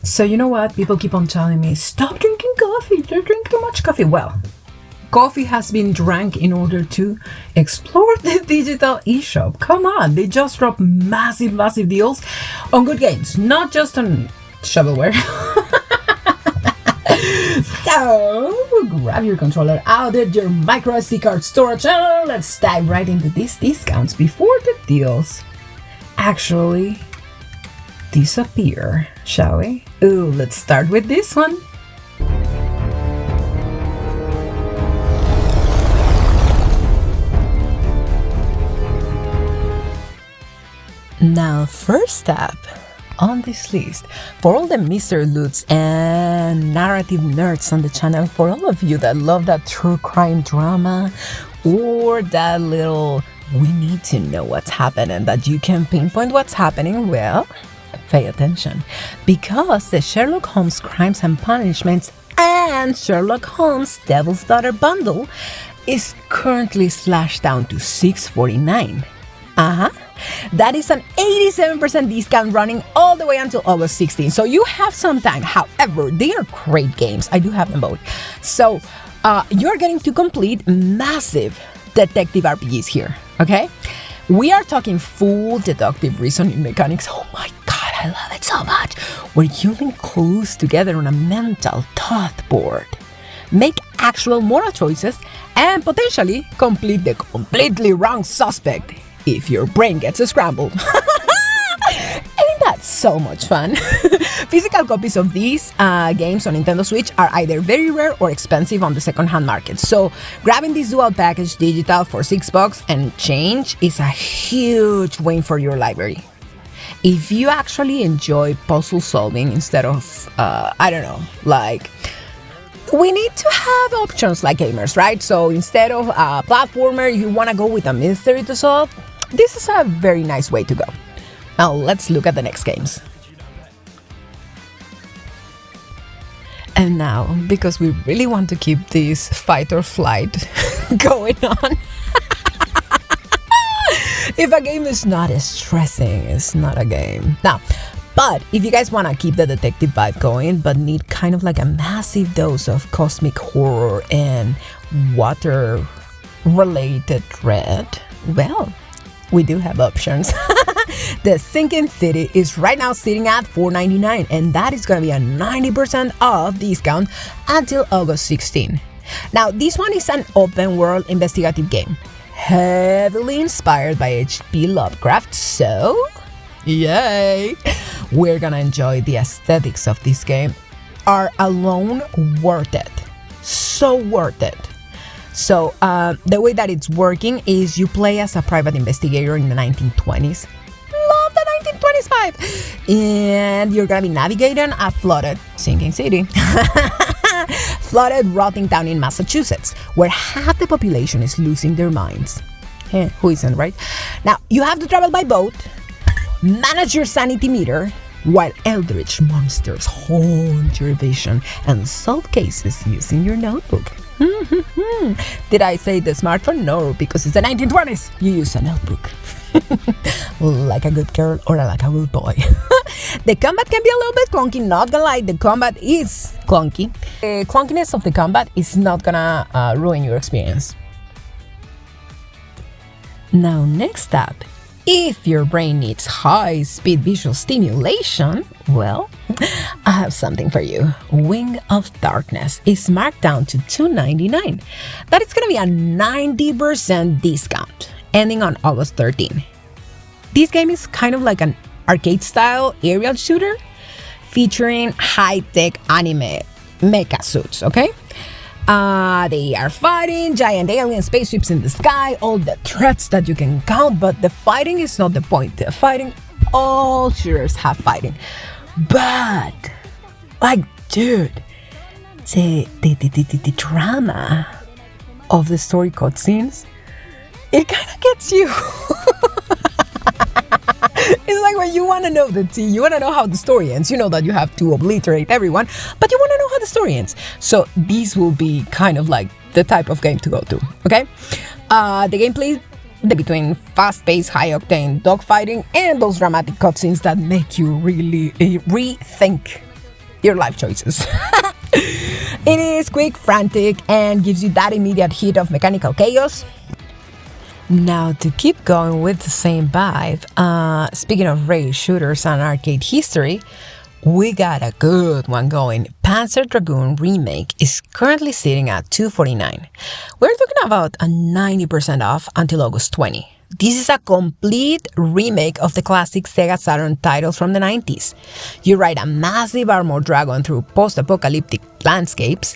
So you know what? People keep on telling me, stop drinking coffee, you drink too much coffee. Well, coffee has been drank in order to explore the digital eShop. Come on, they just dropped massive deals on good games, not just on shovelware. So, grab your controller out at your micro SD card storage and let's dive right into these discounts before the deals actually disappear, shall we? Ooh, let's start with this one. Now, first up on this list, for all the Mr. Lutz and narrative nerds on the channel, for all of you that love that true crime drama or that little we need to know what's happening, that you can pinpoint what's happening, well, pay attention, because the Sherlock Holmes Crimes and Punishments and Sherlock Holmes Devil's Daughter bundle is currently slashed down to $6.49. That is an 87% discount running all the way until August 16. So you have some time. However, they are great games. I do have them both. So you're getting to complete massive detective RPGs here, okay? We are talking full deductive reasoning mechanics. Oh my god, I love it so much. Where you link clues together on a mental thought board, make actual moral choices, and potentially complete the completely wrong suspect if your brain gets scrambled. Ain't that so much fun? Physical copies of these games on Nintendo Switch are either very rare or expensive on the second-hand market. So grabbing this dual package digital for $6 and change is a huge win for your library. If you actually enjoy puzzle solving instead of, I don't know, like, we need to have options like gamers, right? So instead of a platformer, you want to go with a mystery to solve, this is a very nice way to go. Now let's look at the next games. And now, because we really want to keep this fight or flight going on, if a game is not as stressing, it's not a game. Now, but if you guys want to keep the detective vibe going, but need kind of like a massive dose of cosmic horror and water-related dread, well, we do have options. The Sinking City is right now sitting at $4.99, and that is going to be a 90% off discount until August 16. Now, this one is an open-world investigative game, heavily inspired by H.P. Lovecraft, so yay! We're gonna enjoy the aesthetics of this game. Are alone worth it. So worth it. So the way that it's working is you play as a private investigator in the 1920s. Love the 1920s vibe! And you're gonna be navigating a flooded sinking city. Flooded, rotting town in Massachusetts, where half the population is losing their minds. Who isn't, right? Now, you have to travel by boat, manage your sanity meter, while eldritch monsters haunt your vision and solve cases using your notebook. Did I say the smartphone? No, because it's the 1920s. You use a notebook. Like a good girl or like a good boy. The combat can be a little bit clunky, not gonna lie, the combat is clunky. The clunkiness of the combat is not gonna ruin your experience. Now, next up, if your brain needs high-speed visual stimulation, well, I have something for you. Wing of Darkness is marked down to $2.99. That is going to be a 90% discount, ending on August 13. This game is kind of like an arcade-style aerial shooter, featuring high-tech anime mecha suits, okay? They are fighting giant alien spaceships in the sky, all the threats that you can count, but the fighting is not the point. The fighting, all shooters have fighting. But, like, dude, the drama of the story cutscenes, it kind of gets you. It's like when you want to know the tea, you want to know how the story ends. You know that you have to obliterate everyone, but you want to know how the story ends. So these will be kind of like the type of game to go to, okay? The gameplay between fast-paced, high-octane dogfighting and those dramatic cutscenes that make you really rethink your life choices. It is quick, frantic, and gives you that immediate hit of mechanical chaos. Now, to keep going with the same vibe, speaking of raid shooters and arcade history, we got a good one going. Panzer Dragoon Remake is currently sitting at $249. We're talking about a 90% off until August 20. This is a complete remake of the classic Sega Saturn title from the 90s. You ride a massive armored dragon through post-apocalyptic landscapes,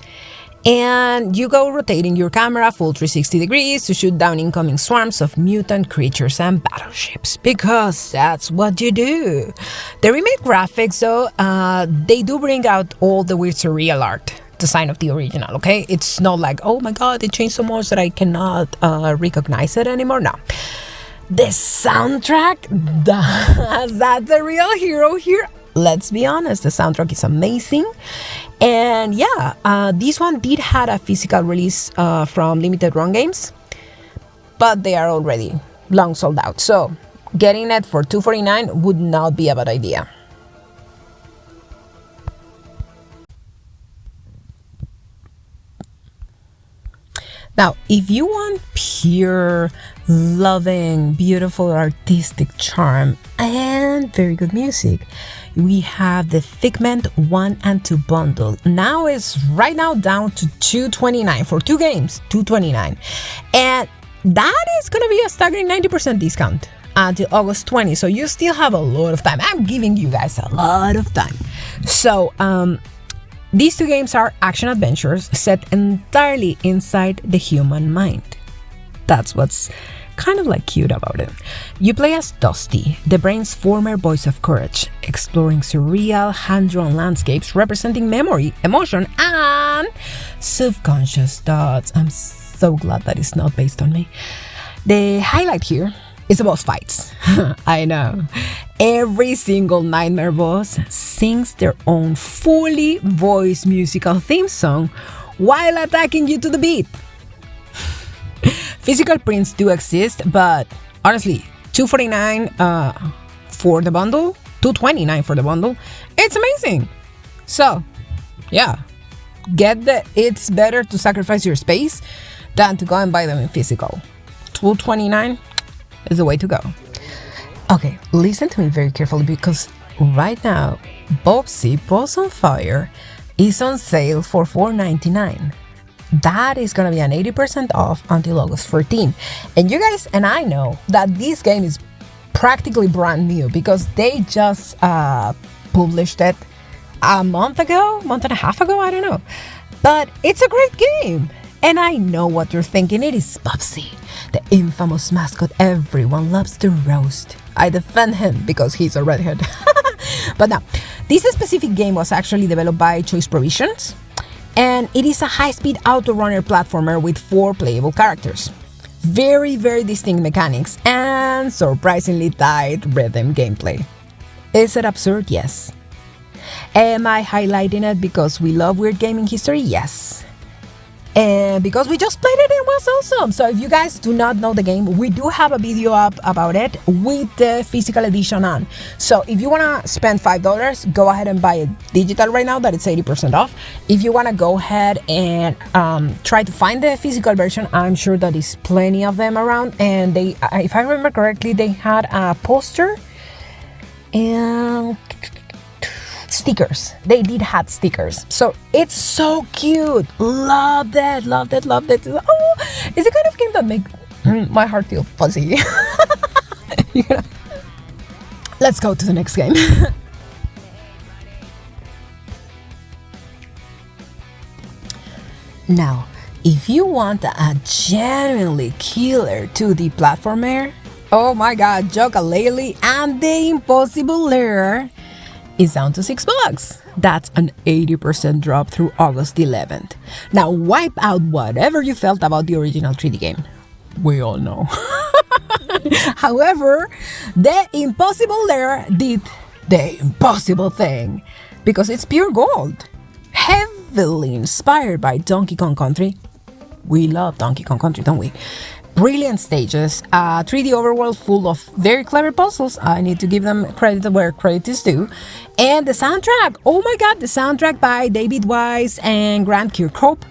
and you go rotating your camera full 360 degrees to shoot down incoming swarms of mutant creatures and battleships, because that's what you do. The remake graphics, though, they do bring out all the weird surreal art design of the original, okay? It's not like, oh my god, it changed so much that I cannot recognize it anymore. No. The soundtrack, that's the real hero here. Let's be honest, the soundtrack is amazing. And yeah, this one did had a physical release from Limited Run Games, but they are already long sold out. So getting it for $249 would not be a bad idea. Now, if you want pure, loving, beautiful, artistic charm and very good music, we have the Figment 1 and 2 bundle. Now it's right now down to $229 for 2 games, $229. And that is going to be a staggering 90% discount until August 20. So you still have a lot of time. I'm giving you guys a lot of time. So, these 2 games are action adventures set entirely inside the human mind. That's what's kind of like cute about it. You play as Dusty, the brain's former voice of courage, exploring surreal hand-drawn landscapes representing memory, emotion, and subconscious thoughts. I'm so glad that it's not based on me. The highlight here is the boss fights. I know. Every single nightmare boss sings their own fully voiced musical theme song while attacking you to the beat. Physical prints do exist, but honestly, $249 for the bundle, $229 for the bundle, it's amazing. So, yeah, it's better to sacrifice your space than to go and buy them in physical. $229 is the way to go. Okay, listen to me very carefully, because right now, Bubsy Paws on Fire is on sale for $4.99. That is gonna be an 80% off until August 14. And you guys and I know that this game is practically brand new, because they just published it a month and a half ago, I don't know. But it's a great game. And I know what you're thinking, it is Bubsy, the infamous mascot everyone loves to roast. I defend him because he's a redhead. But now, this specific game was actually developed by Choice Provisions, and it is a high-speed auto-runner platformer with 4 playable characters. Very, very distinct mechanics and surprisingly tight rhythm gameplay. Is it absurd? Yes. Am I highlighting it because we love weird gaming history? Yes. And because we just played it, it was awesome. So if you guys do not know the game, we do have a video up about it with the physical edition on. So if you want to spend $5, go ahead and buy it digital right now, that it's 80% off. If you want to go ahead and try to find the physical version, I'm sure that is plenty of them around. And they, if I remember correctly, they had a poster and stickers. They did have stickers, so it's so cute. Loved it. Oh, it's a kind of game that makes my heart feel fuzzy. You know? Let's go to the next game. Now, if you want a genuinely killer 2D platformer, oh my god, Yooka-Laylee and the Impossible Lair is down to $6. That's an 80% drop through August 11th. Now wipe out whatever you felt about the original 3D game. We all know. However, the Impossible Lair did the impossible thing, because it's pure gold. Heavily inspired by Donkey Kong Country. We love Donkey Kong Country, don't we? brilliant stages, 3D overworld full of very clever puzzles. I need to give them credit where credit is due. And the soundtrack, oh my god, the soundtrack by David Wise and Grant Kirkhope.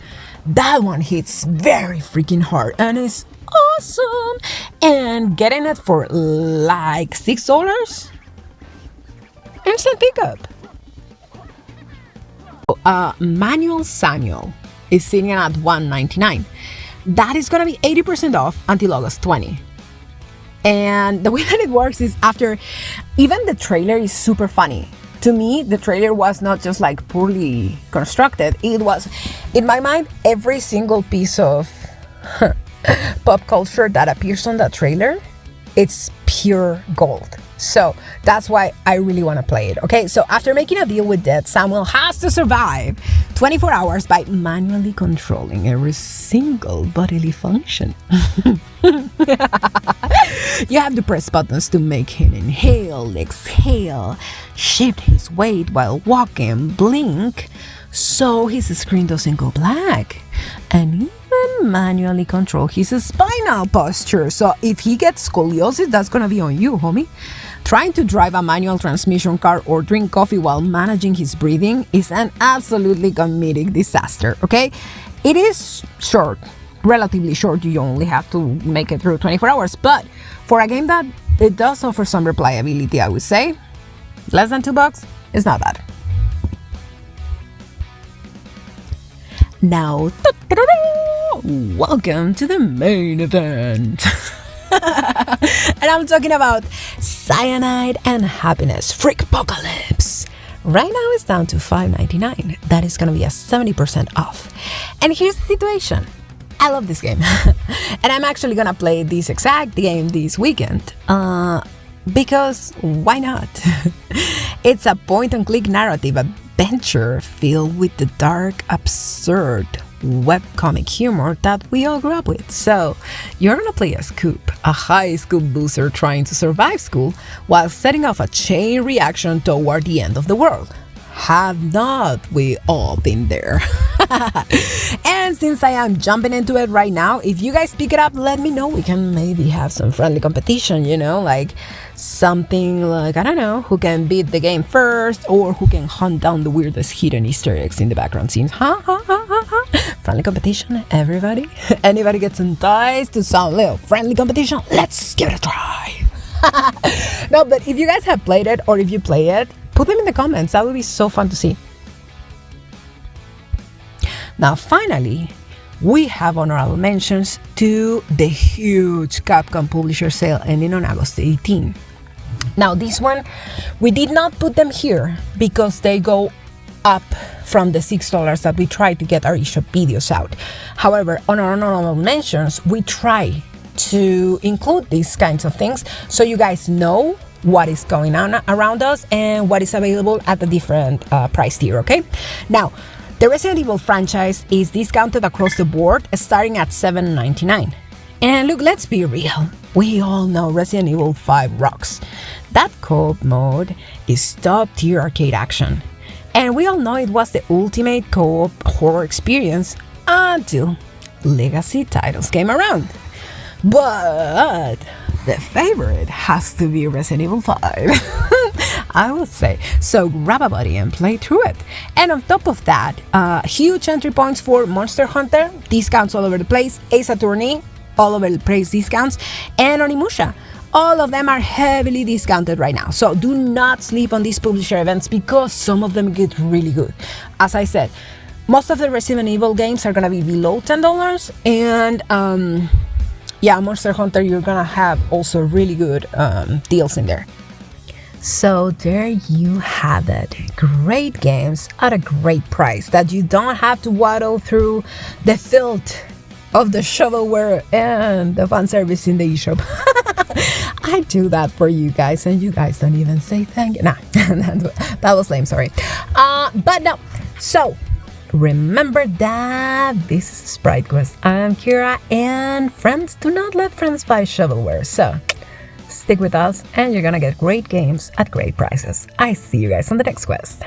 That one hits very freaking hard and it's awesome. And getting it for like $6, instant pickup. Manual Samuel is sitting at $199. That is gonna be 80% off until August 20. And the way that it works is after, even the trailer is super funny. To me, the trailer was not just like poorly constructed. It was, in my mind, every single piece of pop culture that appears on that trailer, it's pure gold. So that's why I really want to play it. Okay, so after making a deal with death, Samuel has to survive 24 hours by manually controlling every single bodily function. You have to press buttons to make him inhale, exhale, shift his weight while walking, blink, so his screen doesn't go black, and even manually control his spinal posture. So if he gets scoliosis, that's gonna be on you, homie. Trying to drive a manual transmission car or drink coffee while managing his breathing is an absolutely comedic disaster, okay? It is short, relatively short. You only have to make it through 24 hours, but for a game that it does offer some replayability, I would say, less than $2 is not bad. Now, welcome to the main event. And I'm talking about Cyanide and Happiness Freakpocalypse. Right now it's down to $5.99. That is gonna be a 70% off. And here's the situation. I love this game. And I'm actually gonna play this exact game this weekend. Because why not? It's a point-and-click narrative adventure filled with the dark, absurd webcomic humor that we all grew up with. So you're gonna play as Coop, a high school booster trying to survive school while setting off a chain reaction toward the end of the world. Have not we all been there? And since I am jumping into it right now, if you guys pick it up, let me know. We can maybe have some friendly competition, you know, like something like, I don't know, who can beat the game first or who can hunt down the weirdest hidden Easter eggs in the background scenes. Friendly competition, everybody. Anybody gets enticed to some little friendly competition? Let's give it a try. No, but if you guys have played it or if you play it, put them in the comments. That would be so fun to see. Now, finally, we have honorable mentions to the huge Capcom publisher sale ending on August 18. Now, this one, we did not put them here because they go up from the $6 that we tried to get our eShop videos out. However, on our honorable mentions, we try to include these kinds of things so you guys know what is going on around us and what is available at a different price tier, okay? Now, the Resident Evil franchise is discounted across the board, starting at $7.99. And look, let's be real. We all know Resident Evil 5 rocks. That co-op mode is top-tier arcade action. And we all know it was the ultimate co-op horror experience until legacy titles came around. But the favorite has to be Resident Evil 5. I would say. So grab a buddy and play through it. And on top of that, huge entry points for Monster Hunter, discounts all over the place, Ace Attorney, all over the place discounts, and Onimusha. All of them are heavily discounted right now. So do not sleep on these publisher events because some of them get really good. As I said, most of the Resident Evil games are gonna be below $10, and yeah, Monster Hunter, you're gonna have also really good deals in there. So there you have it. Great games at a great price that you don't have to waddle through the filth of the shovelware and the fan service in the eShop. I do that for you guys and you guys don't even say thank you. Nah, that was lame, sorry. But no, so remember that this is Sprite Quest. I'm Kira, and friends do not let friends buy shovelware. So stick with us and you're gonna get great games at great prices. I see you guys on the next quest.